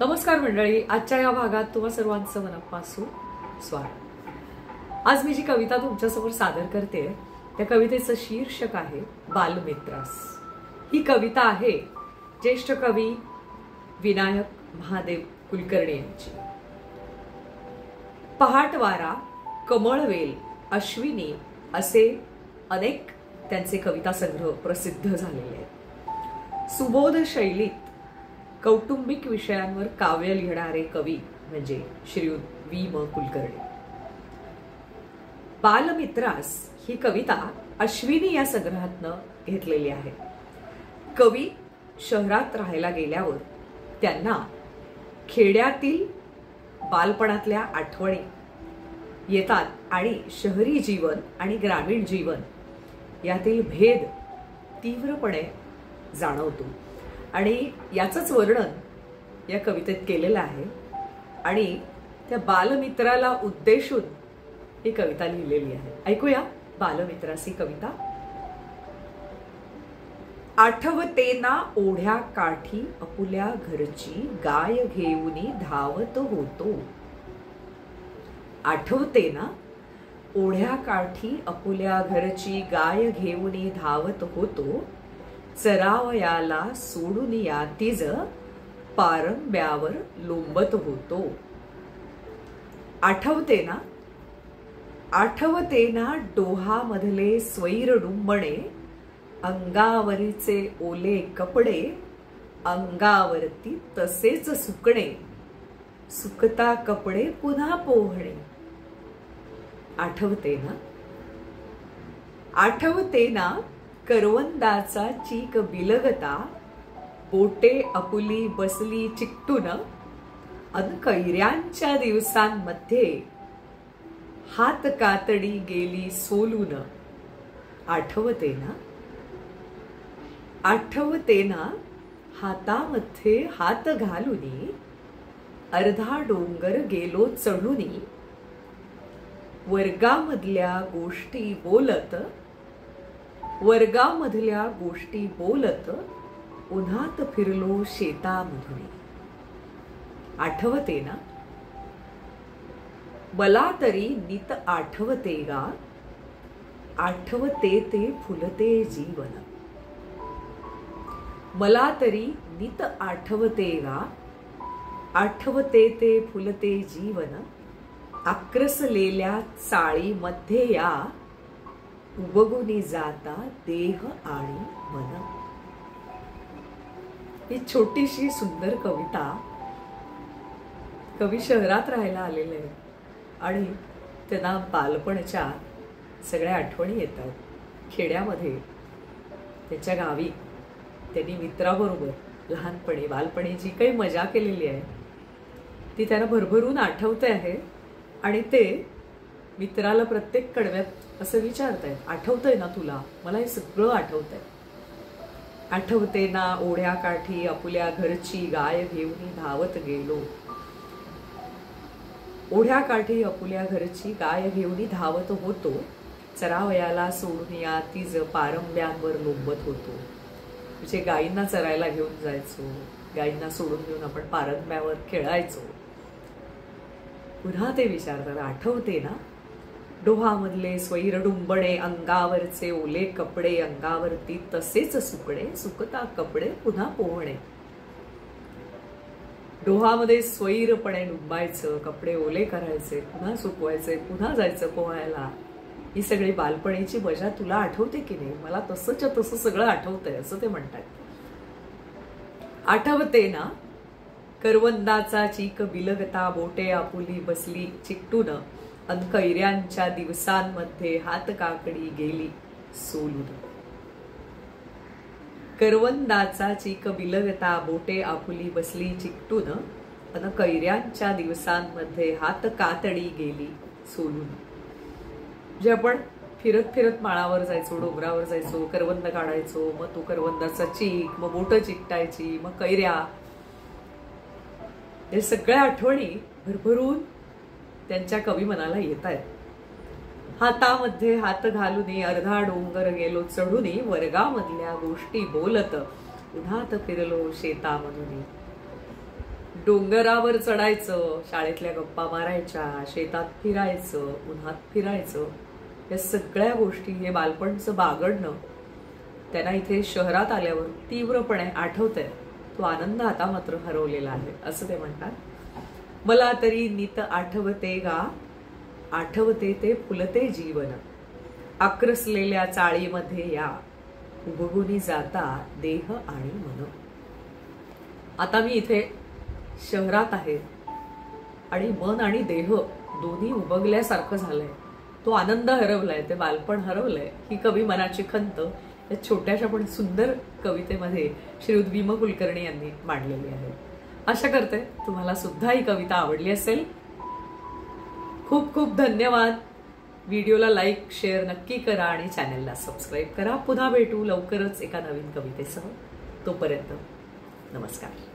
नमस्कार मंडळी, आजच्या या भागात तुम्हा सर्वांचं मनापासून स्वागत। आज मी जी कविता तुमच्यासमोर सादर करते त्या कवितेचं शीर्षक आहे बालमित्रास। ही कविता आहे ज्येष्ठ कवी विनायक महादेव कुलकर्णी यांची। पहाटवारा, कमळवेल, अश्विनी असे अनेक त्यांचे कविता संग्रह प्रसिद्ध झालेले आहेत। सुबोध शैलीत कौटुंबिक विषयांवर काव्य लिहिणारे कवी म्हणजे श्रीयुत वि म कुलकर्णी। बालमित्रास ही कविता अश्विनी या संग्रहातनं घेतलेली आहे। कवी शहरात राहायला गेल्यावर त्यांना खेड्यातील बालपणातल्या आठवणी येतात आणि शहरी जीवन आणि ग्रामीण जीवन यातील भेद तीव्रपणे जाणवतो आणि याचंच वर्णन या कवितेत केलेलं आहे आणि त्या बालमित्राला उद्देशून ही कविता लिहिलेली आहे। ऐकूया बालमित्रास ही कविता। आठवतेना ओढ्या काठी अपुल्या घरची गाय घेऊनी धावत होतो। आठवतेना ओढ्या काठी अपुल्या घरची गाय घेऊनी धावत होतो। चरावयाला सोडून या तिज पारंब्यावर लोंबत होतो। आठवतेना आठवतेना डोहामधले स्वैर डुंबणे, अंगावरचे ओले कपडे अंगावरती तसेच सुकणे, सुकता कपडे पुन्हा पोहणे। आठवतेना आठवतेना करवंदाचा चीक बिलगता, बोटे आपुली बसली चिकटून अन कैऱ्यांच्या दिवसांमध्ये हात कातडी गेली सोलून। आठवतेना आठवतेना हातामध्ये हात घालूनी अर्धा डोंगर गेलो चढूनी, वर्गामधल्या गोष्टी बोलत वर्गामधल्या गोष्टी बोलत उन्हात फिरलो शेतामधून। आठवतेना मला तरी नित आठवते गा, आठवते ते फुलते जीवन। मला तरी नित आठवते गा, आठवते ते फुलते जीवन। आक्रसलेल्या चाळीमध्ये या उबगुनी जाता देह आणि मन। ही छोटीशी सुंदर कविता कवी शहरात राहायला आलेले आहेत आणि त्यांना बालपणच्या सगळ्या आठवणी येतात। खेड्यामध्ये त्याच्या गावी त्यांनी मित्राबरोबर लहानपणी बालपणी जी काही मजा केलेली आहे ती त्यांना भरभरून आठवते आहे आणि ते मित्राला प्रत्येक कडव्यात असं विचारतायत, आठवतंय ना तुला? मला हे सगळं आठवतंय। आठवतेना ओढ्या काठी आपुल्या घरची गाय घेऊन धावत गेलो। ओढ्या काठी आपुल्या घरची गाय घेऊन धावत होतो। चरावयाला सोडून या तिज पारंब्यांवर लोंबत होतो। म्हणजे गायींना चरायला घेऊन जायचो, गायींना सोडून घेऊन आपण पारंब्यावर खेळायचो। पुन्हा ते विचारतात, आठवतेना डोहामधले स्वैर डुंबणे, अंगावरचे ओले कपडे अंगावरती तसेच सुकणे, सुकता कपडे पुन्हा पोहणे। डोहामध्ये स्वैरपणे डुंबायचं, कपडे ओले करायचे, पुन्हा सुकवायचे, पुन्हा जायचं पोहायला। ही सगळी बालपणीची मजा तुला आठवते की नाही? मला तसंच्या तसं सगळं आठवतंय असं ते म्हणतात। आठवतेना करवंदाचा चीक बिलगता, बोटे आपुली बसली चिकटून अन कैऱ्यांच्या दिवसांमध्ये हात काकडी गेली सोलून। करवंदाचा चीक बिलगता, बोटे आपुली बसली चिकटून अन कैऱ्यांच्या दिवसांमध्ये हात कातडी गेली सोलून। जे आपण फिरत फिरत माळावर जायचो, डोंगरावर जायचो, करवंद काढायचो, मग तो करवंदाचा चीक, मग बोट चिकटायची, मग कैऱ्या, हे सगळ्या आठवणी भरभरून त्यांच्या कवी मनाला येत आहेत। हातामध्ये हात घालूनी अर्धा डोंगर गेलो चढूनी, वर्गामधल्या गोष्टी बोलत उन्हात फिरलो शेतामधून। डोंगरावर चढायचं, शाळेतल्या गप्पा मारायच्या, शेतात फिरायचं, उन्हात फिरायचं, या सगळ्या गोष्टी, हे बालपणचं बागडणं त्यांना इथे शहरात आल्यावर तीव्रपणे आठवतंय. तो आनंद आता मात्र हरवलेला आहे असं ते म्हणतात. मला तरी नित आठवते गा, आठवते ते फुलते जीवन, आक्रसलेल्या चाळीमध्ये या, उबगुनी जाता देह आणि मन. आता मी इथे शहरात आहे आणि मन आणि देह दोन्ही उबगल्यासारखं झालंय. तो आनंद हरवलाय, ते बालपण हरवलंय. ही कवी मनाची खंत या छोट्याशा पण सुंदर कवितेमध्ये श्रीयुत भीम कुलकर्णी यांनी मांडलेली आहे. आशा करते तुम्हाला सुद्धा ही कविता आवडली असेल. खूप खूप धन्यवाद. व्हिडिओला लाईक शेअर नक्की करा आणि चॅनलला सबस्क्राईब करा. पुन्हा भेटू लवकरच एका नवीन कवितेसह. तोपर्यंत नमस्कार.